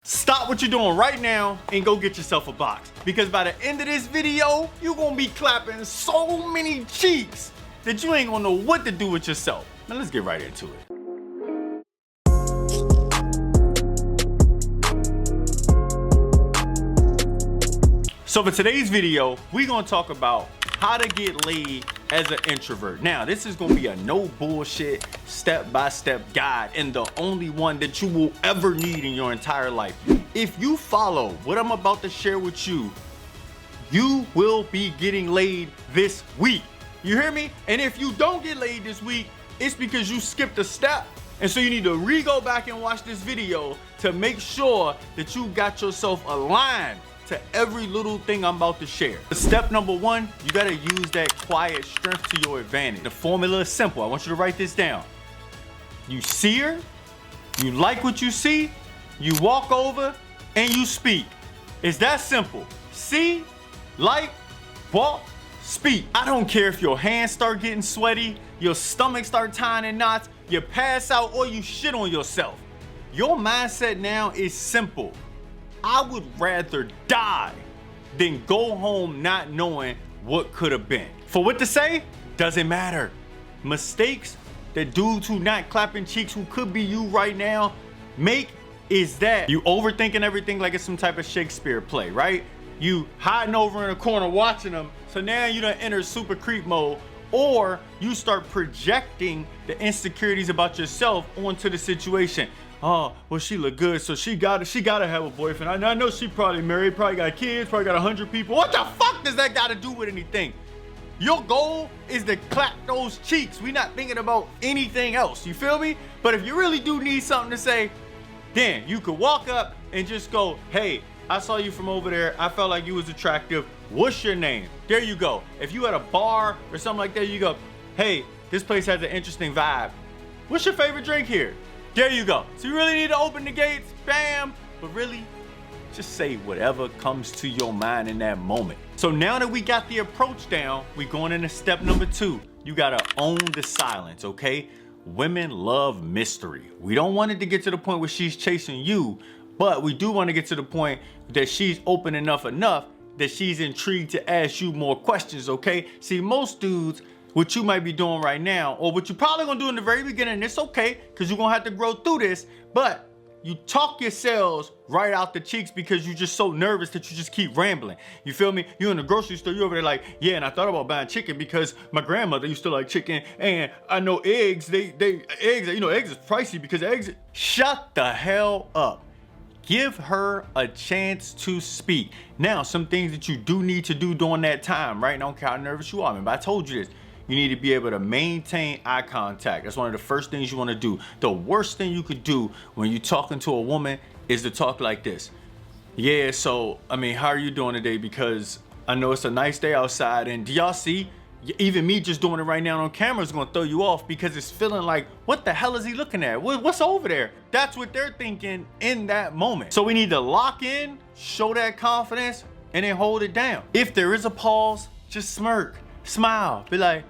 Stop what you're doing right now and go get yourself a box. Because by the end of this video, you're gonna be clapping so many cheeks that you ain't gonna know what to do with yourself. Now let's get right into it. So for today's video, we're gonna talk about how to get laid as an introvert. Now, this is gonna be a no bullshit, step-by-step guide and the only one that you will ever need in your entire life. If you follow what I'm about to share with you, you will be getting laid this week. You hear me? And if you don't get laid this week, it's because you skipped a step. And so you need to re-go back and watch this video to make sure that you got yourself aligned to every little thing I'm about to share. Step number one, you gotta use that quiet strength to your advantage. The formula is simple. I want you to write this down. You see her, you like what you see, you walk over, and you speak. It's that simple. See, like, walk, speak. I don't care if your hands start getting sweaty, your stomach start tying in knots, you pass out, or you shit on yourself. Your mindset now is simple. I would rather die than go home not knowing what could have been. For what to say, doesn't matter. Mistakes that dudes who not clapping cheeks, who could be you right now, make is that you overthinking everything like it's some type of Shakespeare play, right? You hiding over in a corner watching them, so now you done enter super creep mode, or you start projecting the insecurities about yourself onto the situation. Oh, well, she look good, so she gotta have a boyfriend. I know she probably married, probably got kids, probably got 100 people. What the fuck does that gotta do with anything? Your goal is to clap those cheeks. We not thinking about anything else, you feel me? But if you really do need something to say, then you could walk up and just go, hey, I saw you from over there. I felt like you was attractive. What's your name? There you go. If you at a bar or something like that, you go, hey, this place has an interesting vibe. What's your favorite drink here? There you go. So you really need to open the gates, bam, but really just say whatever comes to your mind in that moment. So now that we got the approach down, we going into step number two. You gotta own the silence, okay? Women love mystery. We don't want it to get to the point where she's chasing you, but we do want to get to the point that she's open enough that she's intrigued to ask you more questions, okay? See, most dudes, what you might be doing right now, or what you're probably gonna do in the very beginning, and it's okay, because you're gonna have to grow through this, but you talk yourselves right out the cheeks because you're just so nervous that you just keep rambling. You feel me? You're in the grocery store, you're over there like, yeah, and I thought about buying chicken because my grandmother used to like chicken, and I know eggs, eggs is pricey because eggs. Shut the hell up. Give her a chance to speak. Now, some things that you do need to do during that time, right? And I don't care how nervous you are, man, but I told you this. You need to be able to maintain eye contact. That's one of the first things you want to do. The worst thing you could do when you're talking to a woman is to talk like this. Yeah, so, I mean, how are you doing today? Because I know it's a nice day outside, and do y'all see? Even me just doing it right now on camera is going to throw you off because it's feeling like, what the hell is he looking at? What's over there? That's what they're thinking in that moment. So we need to lock in, show that confidence, and then hold it down. If there is a pause, just smirk, smile, be like,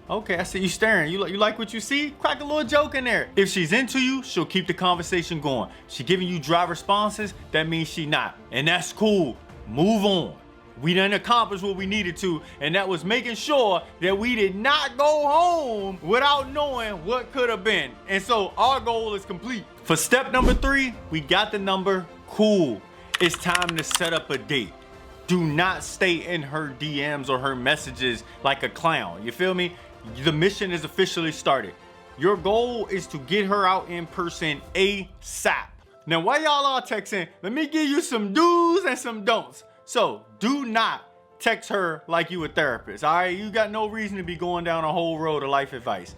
okay, I see you staring. You like what you see? Crack a little joke in there. If she's into you, she'll keep the conversation going. She giving you dry responses, that means she not. And that's cool. Move on. We done accomplished what we needed to, and that was making sure that we did not go home without knowing what could have been. And so our goal is complete. For step number three, we got the number. Cool. It's time to set up a date. Do not stay in her DMs or her messages like a clown. You feel me? The mission is officially started. Your goal is to get her out in person ASAP. Now, while y'all are texting, let me give you some do's and some don'ts. So, do not text her like you a therapist, all right? You got no reason to be going down a whole road of life advice.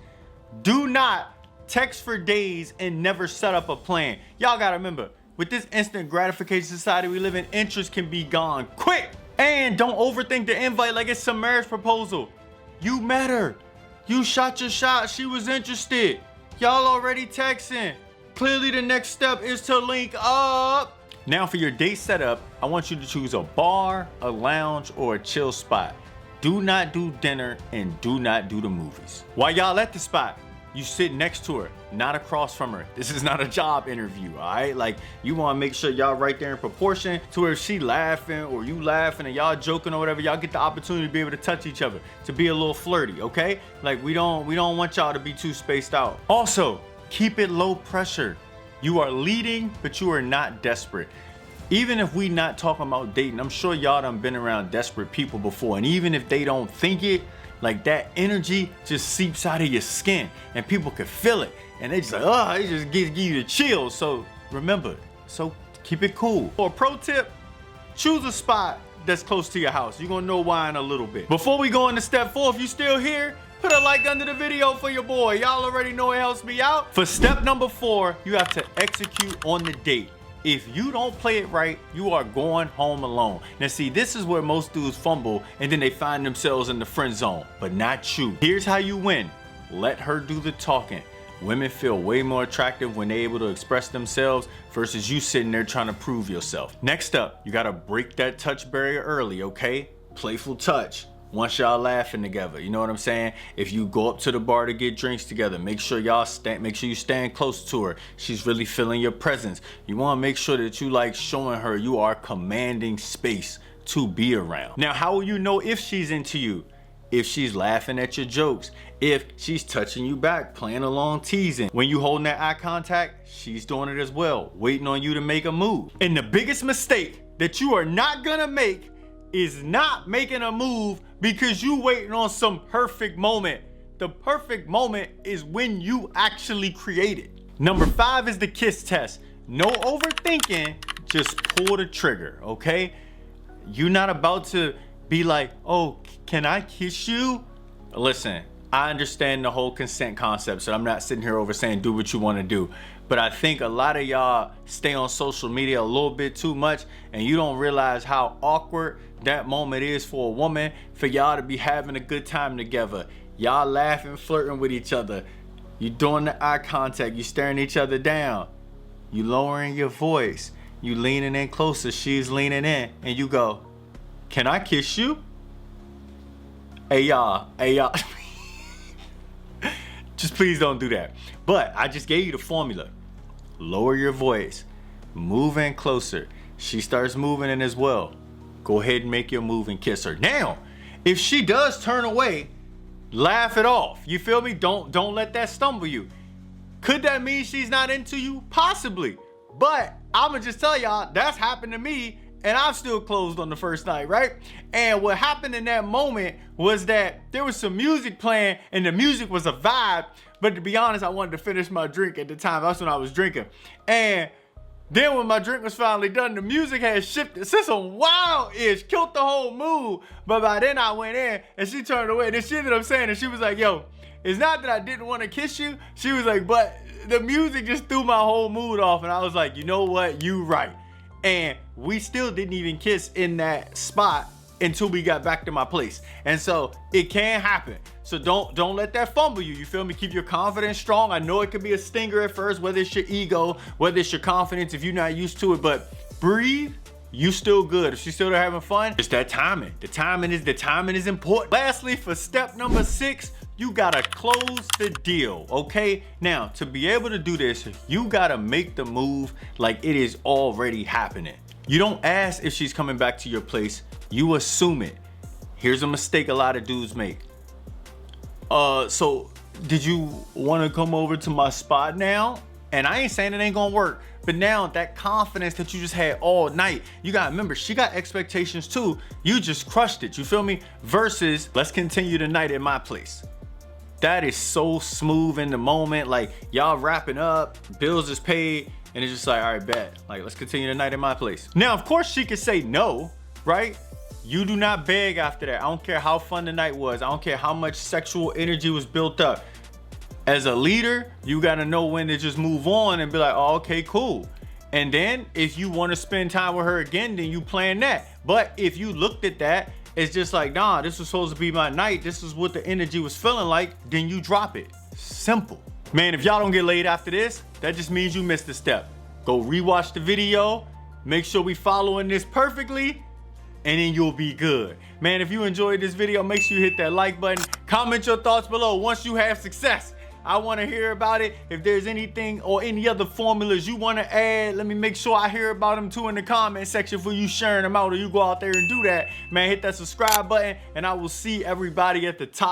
Do not text for days and never set up a plan. Y'all gotta remember, with this instant gratification society we live in, interest can be gone quick. And don't overthink the invite like it's some marriage proposal. You met her. You shot your shot. She was interested. Y'all already texting. Clearly the next step is to link up. Now for your date setup, I want you to choose a bar, a lounge, or a chill spot. Do not do dinner and do not do the movies. While y'all at the spot, you sit next to her, not across from her. This is not a job interview, all right? Like, you wanna make sure y'all right there in proportion to where if she laughing or you laughing and y'all joking or whatever, y'all get the opportunity to be able to touch each other, to be a little flirty, okay? Like, we don't want y'all to be too spaced out. Also, keep it low pressure. You are leading, but you are not desperate. Even if we not talking about dating, I'm sure y'all done been around desperate people before, and even if they don't think it, like, that energy just seeps out of your skin and people can feel it, and they just like, oh, it just give you the chills. So remember, so keep it cool. For a pro tip, choose a spot that's close to your house. You're gonna know why in a little bit. Before we go into step 4, if you still here, put a like under the video for your boy. Y'all already know it helps me out. For step number 4, you have to execute on the date. If you don't play it right, you are going home alone. Now see, this is where most dudes fumble and then they find themselves in the friend zone, but not you. Here's how you win. Let her do the talking. Women feel way more attractive when they're able to express themselves versus you sitting there trying to prove yourself. Next up, you gotta break that touch barrier early, okay? Playful touch. Once y'all laughing together, you know what I'm saying? If you go up to the bar to get drinks together, make sure you stand close to her. She's really feeling your presence. You want to make sure that you like showing her you are commanding space to be around. Now, how will you know if she's into you? If she's laughing at your jokes, if she's touching you back, playing along, teasing. When you holding that eye contact, she's doing it as well, waiting on you to make a move. And the biggest mistake that you are not gonna make is not making a move because you waiting on some perfect moment. The perfect moment is when you actually create it. Number 5 is the kiss test. No overthinking, just pull the trigger, okay? You're not about to be like, oh, can I kiss you? Listen, I understand the whole consent concept, so I'm not sitting here over saying do what you want to do. But I think a lot of y'all stay on social media a little bit too much and you don't realize how awkward that moment is for a woman, for y'all to be having a good time together. Y'all laughing, flirting with each other. You doing the eye contact, you staring each other down. You lowering your voice. You leaning in closer, she's leaning in, and you go, can I kiss you? Hey y'all. Just please don't do that. But I just gave you the formula. Lower your voice, move in closer. She starts moving in as well. Go ahead and make your move and kiss her. Now, if she does turn away, laugh it off. You feel me? Don't let that stumble you. Could that mean she's not into you? Possibly. But I'ma just tell y'all, that's happened to me and I'm still closed on the first night, right? And what happened in that moment was that there was some music playing and the music was a vibe. But to be honest, I wanted to finish my drink at the time. That's when I was drinking. And then when my drink was finally done, the music had shifted. Since some wild-ish, killed the whole mood. But by then I went in and she turned away. This shit that I'm saying, and she was like, yo, it's not that I didn't want to kiss you. She was like, but the music just threw my whole mood off. And I was like, you know what? You right. And we still didn't even kiss in that spot until we got back to my place. And so it can happen. So don't let that fumble you. You feel me? Keep your confidence strong. I know it could be a stinger at first, whether it's your ego, whether it's your confidence, if you're not used to it, but breathe. You still good. If she's still there having fun, it's that timing. The timing is important. Lastly, for step number 6, you gotta close the deal, okay? Now, to be able to do this, you gotta make the move like it is already happening. You don't ask if she's coming back to your place, you assume it. Here's a mistake a lot of dudes make. So did you wanna come over to my spot now? And I ain't saying it ain't gonna work, but now that confidence that you just had all night, you gotta remember, she got expectations too. You just crushed it, you feel me? Versus, let's continue the night at my place. That is so smooth in the moment. Like, y'all wrapping up, bills is paid, and it's just like, all right, bet. Like, let's continue the night at my place. Now, of course, she could say no, right? You do not beg after that. I don't care how fun the night was. I don't care how much sexual energy was built up. As a leader, you gotta know when to just move on and be like, oh, okay, cool. And then if you wanna spend time with her again, then you plan that. But if you looked at that, it's just like, nah, this was supposed to be my night. This is what the energy was feeling like. Then you drop it. Simple. Man, if y'all don't get laid after this, that just means you missed a step. Go rewatch the video. Make sure we following this perfectly, and then you'll be good. Man, if you enjoyed this video, make sure you hit that like button. Comment your thoughts below. Once you have success, I want to hear about it. If there's anything or any other formulas you want to add, let me make sure I hear about them too in the comment section for you sharing them out, or you go out there and do that. Man, hit that subscribe button, and I will see everybody at the top.